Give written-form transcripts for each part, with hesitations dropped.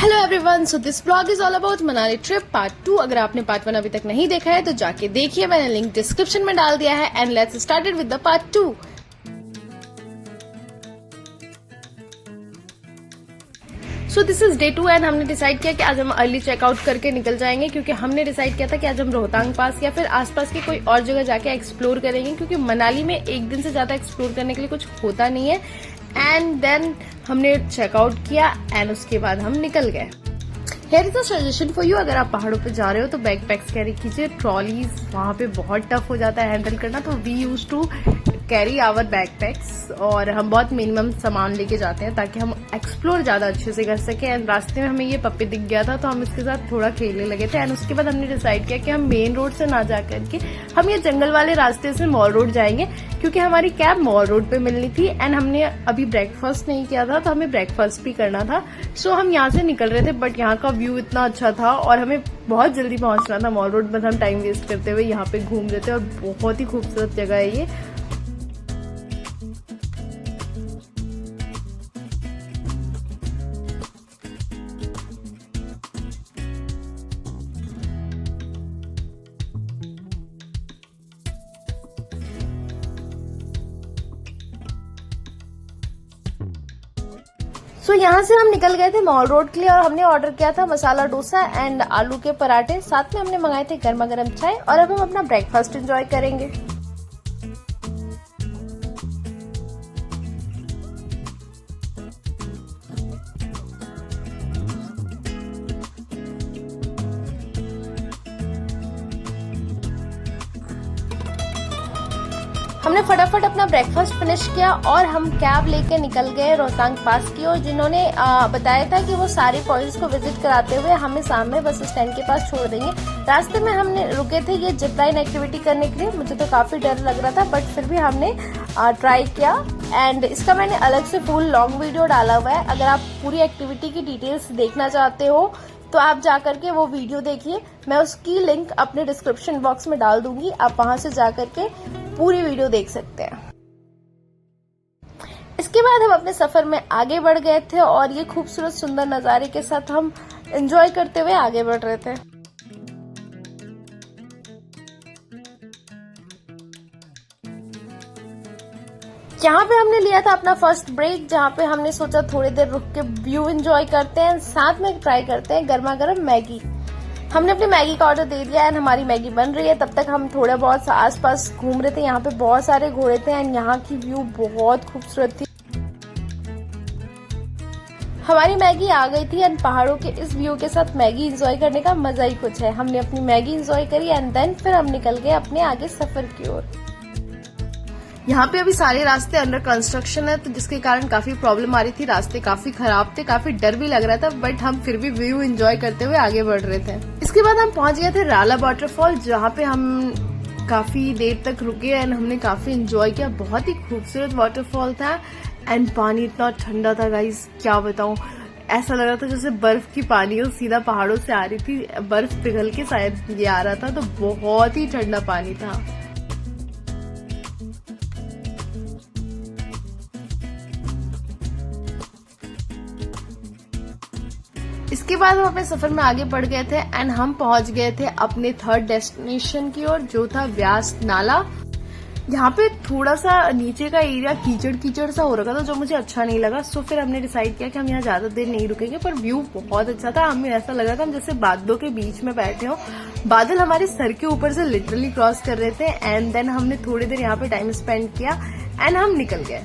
Hello everyone, so this blog is all about Manali trip part 2। अगर आपने part 1 अभी तक नहीं देखा है तो जाके देखिए, मैंने लिंक डिस्क्रिप्शन में डाल दिया है। And let's started with the part 2। So this is day 2 and हमने डिसाइड किया कि आज हम अर्ली चेकआउट करके निकल जाएंगे, क्योंकि हमने डिसाइड किया था कि आज हम रोहतांग पास या फिर आसपास की कोई और जगह जाके एक्सप्लोर करेंगे, क्योंकि मनाली में एक दिन से ज्यादा एक्सप्लोर करने के लिए कुछ होता नहीं है। एंड देन हमने चेकआउट किया एंड उसके बाद हम निकल गए। Here is a suggestion for you, अगर आप पहाड़ों पे जा रहे हो तो बैकपैक्स कैरी कीजिए। ट्रॉलीज वहाँ पे बहुत टफ हो जाता है हैंडल करना, तो we use to carry our backpacks और हम बहुत मिनिमम सामान लेके जाते हैं ताकि हम एक्सप्लोर ज्यादा अच्छे से कर सके। एंड रास्ते में हमें ये पप्पी दिख गया था तो हम इसके साथ थोड़ा खेलने लगे थे। एंड उसके बाद हमने डिसाइड किया कि हम मेन रोड से ना जा करके हम ये जंगल वाले रास्ते से मॉल रोड जाएंगे, क्योंकि हमारी कैब मॉल रोड पे मिलनी थी। एंड हमने अभी ब्रेकफास्ट नहीं किया था तो हमें ब्रेकफास्ट भी करना था। सो हम यहाँ से निकल रहे थे, बट यहाँ का व्यू इतना अच्छा था और हमें बहुत जल्दी पहुंचना था मॉल रोड। बस हम टाइम वेस्ट करते हुए यहाँ पे घूम रहे थे और बहुत ही खूबसूरत जगह है ये। सो यहाँ से हम निकल गए थे मॉल रोड के लिए और हमने ऑर्डर किया था मसाला डोसा एंड आलू के पराठे। साथ में हमने मंगाए थे गर्मा गर्म चाय और अब हम अपना ब्रेकफास्ट एंजॉय करेंगे। हमने फटाफट अपना ब्रेकफास्ट फिनिश किया और हम कैब लेके निकल गए रोहतांग पास की ओर, जिन्होंने बताया था कि वो सारे पॉइंट्स को विजिट कराते हुए हमें सामने बस स्टैंड के पास छोड़ देंगे। रास्ते में हमने रुके थे ये जिप लाइन एक्टिविटी करने के लिए। मुझे तो काफी डर लग रहा था, बट फिर भी हमने ट्राई किया। एंड इसका मैंने अलग से फुल लॉन्ग वीडियो डाला हुआ है। अगर आप पूरी एक्टिविटी की डिटेल्स देखना चाहते हो तो आप जाकर के वो वीडियो देखिए। मैं उसकी लिंक अपने डिस्क्रिप्शन बॉक्स में डाल दूंगी, आप वहां से जाकर के पूरी वीडियो देख सकते हैं। इसके बाद हम अपने सफर में आगे बढ़ गए थे और ये खूबसूरत सुंदर नजारे के साथ हम एंजॉय करते हुए आगे बढ़ रहे थे। यहाँ पे हमने लिया था अपना फर्स्ट ब्रेक, जहाँ पे हमने सोचा थोड़ी देर रुक के व्यू एंजॉय करते हैं, साथ में ट्राई करते हैं गर्मा गर्म मैगी। हमने अपनी मैगी का ऑर्डर दे दिया एंड हमारी मैगी बन रही है। तब तक हम थोड़ा बहुत आसपास घूम रहे थे। यहाँ पे बहुत सारे घोड़े थे एंड यहाँ की व्यू बहुत खूबसूरत थी। हमारी मैगी आ गई थी एंड पहाड़ों के इस व्यू के साथ मैगी एंजॉय करने का मजा ही कुछ है। हमने अपनी मैगी एंजॉय करी एंड देन फिर हम निकल गए अपने आगे सफर की ओर। यहाँ पे अभी सारे रास्ते अंडर कंस्ट्रक्शन है, तो जिसके कारण काफी प्रॉब्लम आ रही थी। रास्ते काफी खराब थे, काफी डर भी लग रहा था, बट हम फिर भी व्यू एंजॉय करते हुए आगे बढ़ रहे थे। इसके बाद हम पहुंच गए थे राला वाटरफॉल, जहाँ पे हम काफी देर तक रुके एंड हमने काफी एंजॉय किया। बहुत ही खूबसूरत वाटरफॉल था एंड पानी इतना ठंडा था गाइस, क्या बताऊं। ऐसा लग रहा था जैसे बर्फ की पानी हो, सीधा पहाड़ों से आ रही थी, बर्फ पिघल के शायद ये आ रहा था, तो बहुत ही ठंडा पानी था। इसके बाद हम अपने सफर में आगे बढ़ गए थे एंड हम पहुंच गए थे अपने थर्ड डेस्टिनेशन की ओर, जो था व्यास नाला। यहाँ पे थोड़ा सा नीचे का एरिया कीचड़ कीचड़ सा हो रखा था, जो मुझे अच्छा नहीं लगा। सो फिर हमने डिसाइड किया कि हम यहाँ ज्यादा देर नहीं रुकेंगे, पर व्यू बहुत अच्छा था। हमें ऐसा लग रहा था हम जैसे बादलों के बीच में बैठे हो। बादल हमारे सर के ऊपर से लिटरली क्रॉस कर रहे थे। एंड देन हमने थोड़ी देर यहाँ पे टाइम स्पेंड किया एंड हम निकल गए।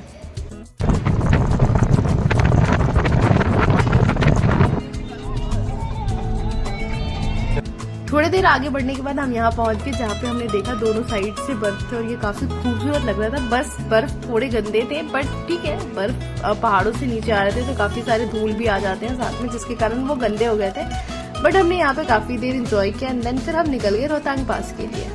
थोड़ी देर आगे बढ़ने के बाद हम यहाँ पहुंच गए, जहाँ पे हमने देखा दोनों साइड से बर्फ थे और ये काफी खूबसूरत लग रहा था। बस बर्फ थोड़े गंदे थे, बट ठीक है, बर्फ पहाड़ों से नीचे आ रहे थे तो काफी सारे धूल भी आ जाते हैं साथ में, जिसके कारण वो गंदे हो गए थे। बट हमने यहाँ पे काफी देर एंजॉय किया एंड देन फिर हम निकल गए रोहतांग पास के लिए।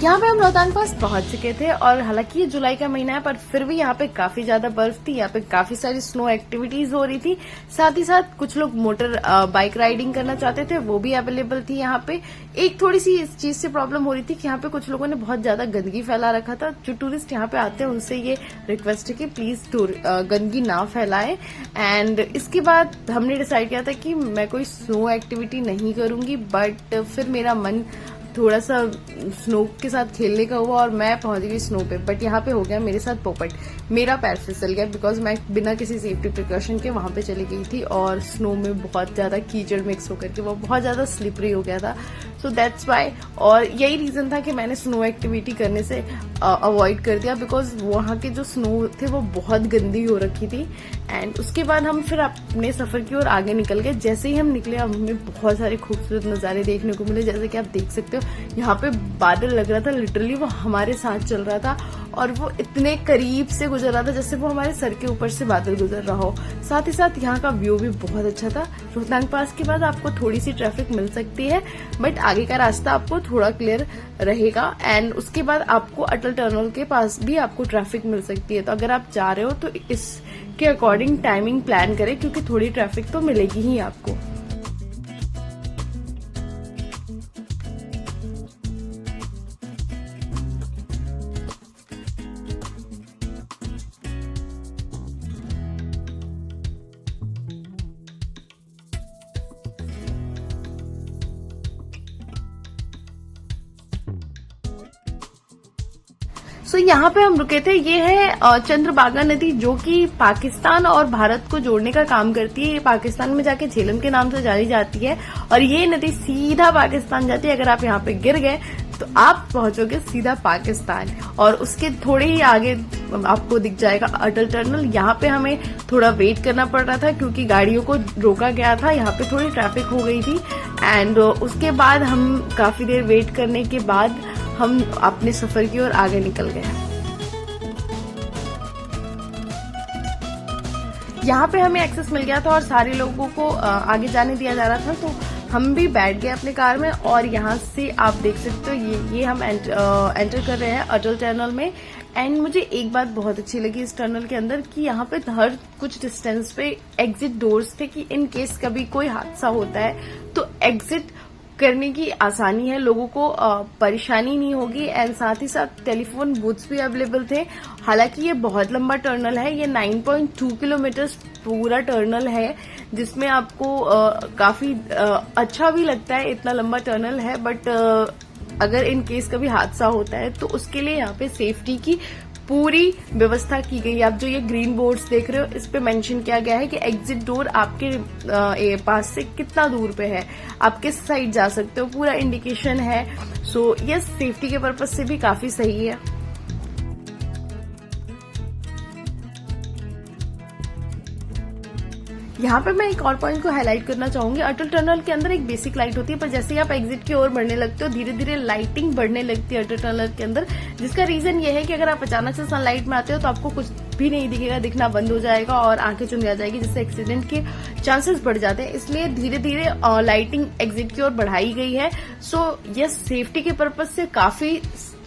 यहाँ पे हम रोहतांग पास पहुंच चुके थे और हालांकि ये जुलाई का महीना है पर फिर भी यहाँ पे काफी ज्यादा बर्फ थी। यहाँ पे काफी सारी स्नो एक्टिविटीज हो रही थी। साथ ही साथ कुछ लोग मोटर बाइक राइडिंग करना चाहते थे, वो भी अवेलेबल थी यहाँ पे। एक थोड़ी सी इस चीज से प्रॉब्लम हो रही थी कि यहाँ पे कुछ लोगों ने बहुत ज्यादा गंदगी फैला रखा था। जो टूरिस्ट यहाँ पे आते हैं उनसे ये रिक्वेस्ट है कि प्लीज गंदगी ना फैलाएं। एंड इसके बाद हमने डिसाइड किया था कि मैं कोई स्नो एक्टिविटी नहीं करूंगी, बट फिर मेरा मन थोड़ा सा स्नो के साथ खेलने का हुआ और मैं पहुंच गई स्नो पे। बट यहाँ पे हो गया मेरे साथ पोपट, मेरा पैर फिसल गया बिकॉज मैं बिना किसी सेफ्टी प्रिकॉशन के वहां पे चली गई थी और स्नो में बहुत ज्यादा कीचड़ मिक्स होकर के वो बहुत ज्यादा स्लिपरी हो गया था। सो दैट्स वाई, और यही रीजन था कि मैंने स्नो एक्टिविटी करने से अवॉइड कर दिया बिकॉज वहां के जो स्नो थे वो बहुत गंदी हो रखी थी। एंड उसके बाद हम फिर अपने सफर की ओर आगे निकल गए। जैसे ही हम निकले हमें बहुत सारे खूबसूरत नजारे देखने को मिले। जैसे कि आप देख सकते हो यहाँ पे बादल लग रहा था, लिटरली वो हमारे साथ चल रहा था और वो इतने करीब से गुजर रहा था जैसे वो हमारे सर के ऊपर से बादल गुजर रहा हो। साथ ही साथ यहाँ का व्यू भी बहुत अच्छा था। रोहतांग पास के बाद आपको थोड़ी सी ट्रैफिक मिल सकती है, बट आगे का रास्ता आपको थोड़ा क्लियर रहेगा। एंड उसके बाद आपको अटल टनल के पास भी आपको ट्रैफिक मिल सकती है। तो अगर आप जा रहे हो तो इसके अकॉर्डिंग टाइमिंग प्लान करें क्योंकि थोड़ी ट्रैफिक तो मिलेगी ही आपको। सो यहाँ पे हम रुके थे। ये है चंद्रभागा नदी जो कि पाकिस्तान और भारत को जोड़ने का काम करती है। ये पाकिस्तान में जाके झेलम के नाम से जानी जाती है और ये नदी सीधा पाकिस्तान जाती है। अगर आप यहाँ पे गिर गए तो आप पहुंचोगे सीधा पाकिस्तान। और उसके थोड़े ही आगे आपको दिख जाएगा अटल टनल। यहाँ पे हमें थोड़ा वेट करना पड़ रहा था क्योंकि गाड़ियों को रोका गया था। यहाँ पे थोड़ी ट्रैफिक हो गई थी एंड उसके बाद हम काफी देर वेट करने के बाद हम अपने सफर की ओर आगे निकल गए। यहाँ पे हमें एक्सेस मिल गया था और सारे लोगों को आगे जाने दिया जा रहा था, तो हम भी बैठ गए अपने कार में। और यहाँ से आप देख सकते हो ये हम एंटर कर रहे हैं अटल टनल में। एंड मुझे एक बात बहुत अच्छी लगी इस टनल के अंदर कि यहाँ पे हर कुछ डिस्टेंस पे एग्जिट डोर्स थे कि इन केस कभी कोई हादसा होता है तो एग्जिट करने की आसानी है, लोगों को परेशानी नहीं होगी। एंड साथ ही साथ टेलीफोन बूथ्स भी अवेलेबल थे। हालांकि ये बहुत लंबा टर्नल है, ये 9.2 किलोमीटर पूरा टर्नल है जिसमें आपको काफी अच्छा भी लगता है, इतना लंबा टर्नल है। बट अगर इन केस कभी हादसा होता है तो उसके लिए यहाँ पे सेफ्टी की पूरी व्यवस्था की गई है। आप जो ये ग्रीन बोर्ड्स देख रहे हो इस पे मेंशन किया गया है कि एग्जिट डोर आपके पास से कितना दूर पे है, आप किस साइड जा सकते हो, पूरा इंडिकेशन है। सो ये सेफ्टी के पर्पज से भी काफी सही है। यहाँ पे मैं एक और पॉइंट को हाईलाइट करना चाहूंगी। अटल टनल के अंदर एक बेसिक लाइट होती है, पर जैसे ही आप एग्जिट की ओर बढ़ने लगते हो धीरे धीरे लाइटिंग बढ़ने लगती है अटल टनल के अंदर, जिसका रीजन ये है कि अगर आप अचानक से सनलाइट में आते हो तो आपको कुछ भी नहीं दिखेगा, दिखना बंद हो जाएगा और आंखें चुन आ जाएगी, जिससे एक्सीडेंट के चांसेस बढ़ जाते हैं। इसलिए धीरे धीरे लाइटिंग एग्जिट की ओर बढ़ाई गई है। सो ये सेफ्टी के पर्पज से काफी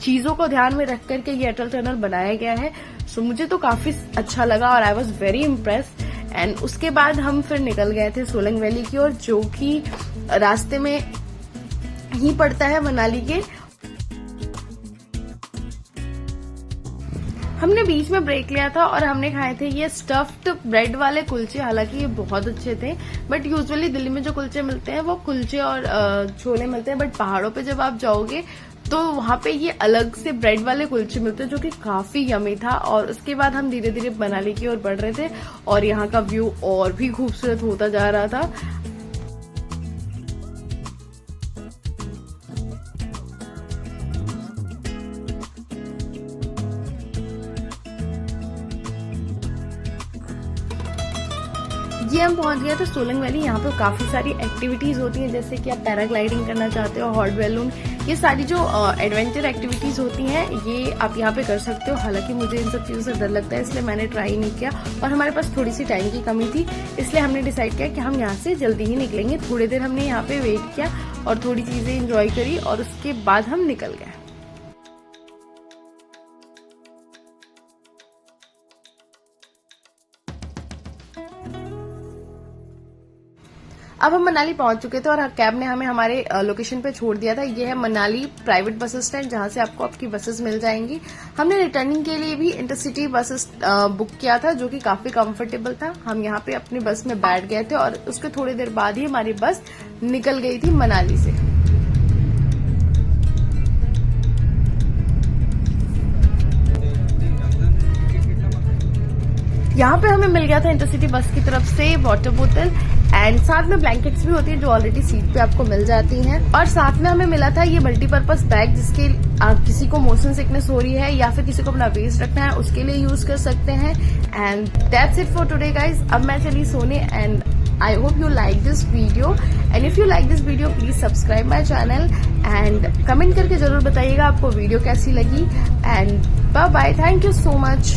चीजों को ध्यान में रख करके ये अटल टनल बनाया गया है। सो मुझे तो काफी अच्छा लगा और I was very impressed. And उसके बाद हम फिर निकल गए थे सोलंग वैली की ओर, जो कि रास्ते में ही पड़ता है मनाली के। हमने बीच में ब्रेक लिया था और हमने खाए थे ये स्टफ्ड ब्रेड वाले कुलचे। हालांकि ये बहुत अच्छे थे, बट यूजुअली दिल्ली में जो कुलचे मिलते हैं वो कुलचे और छोले मिलते हैं, बट पहाड़ों पे जब आप जाओगे तो वहां पे ये अलग से ब्रेड वाले कुलचे मिलते हैं जो कि काफी यमी था। और उसके बाद हम धीरे धीरे मनाली की ओर बढ़ रहे थे और यहाँ का व्यू और भी खूबसूरत होता जा रहा था। ये हम पहुंच गए थे सोलंग वैली। यहाँ पे काफी सारी एक्टिविटीज होती हैं, जैसे कि आप पैराग्लाइडिंग करना चाहते हो, हॉट बैलून, ये सारी जो एडवेंचर एक्टिविटीज होती हैं ये आप यहाँ पे कर सकते हो। हालांकि मुझे इन सब चीजों से डर लगता है इसलिए मैंने ट्राई नहीं किया और हमारे पास थोड़ी सी टाइम की कमी थी, इसलिए हमने डिसाइड किया कि हम यहाँ से जल्दी ही निकलेंगे। थोड़ी देर हमने यहाँ पे वेट किया और थोड़ी चीजें एंजॉय करी और उसके बाद हम निकल गए। अब हम मनाली पहुंच चुके थे और कैब ने हमें हमारे लोकेशन पे छोड़ दिया था। ये है मनाली प्राइवेट बस स्टैंड, जहां से आपको आपकी बसेस मिल जाएंगी। हमने रिटर्निंग के लिए भी इंटरसिटी बस बुक किया था, जो कि काफी कंफर्टेबल था। हम यहाँ पे अपनी बस में बैठ गए थे और उसके थोड़ी देर बाद ही हमारी बस निकल गई थी मनाली से। यहाँ पे हमें मिल गया था इंटरसिटी बस की तरफ से वाटर बोतल एंड साथ में ब्लैंकेट्स भी होती है जो ऑलरेडी सीट पे आपको मिल जाती हैं। और साथ में हमें मिला था ये मल्टीपर्पज बैग, जिसके किसी को मोशन सिकनेस हो रही है या फिर किसी को अपना वेस्ट रखना है उसके लिए यूज कर सकते हैं। And that's it for today guys. अब मैं चली सोने and I hope you like this video and if you like this video please subscribe my channel and comment करके जरूर बताइएगा आपको वीडियो कैसी लगी। And bye bye, thank you so much.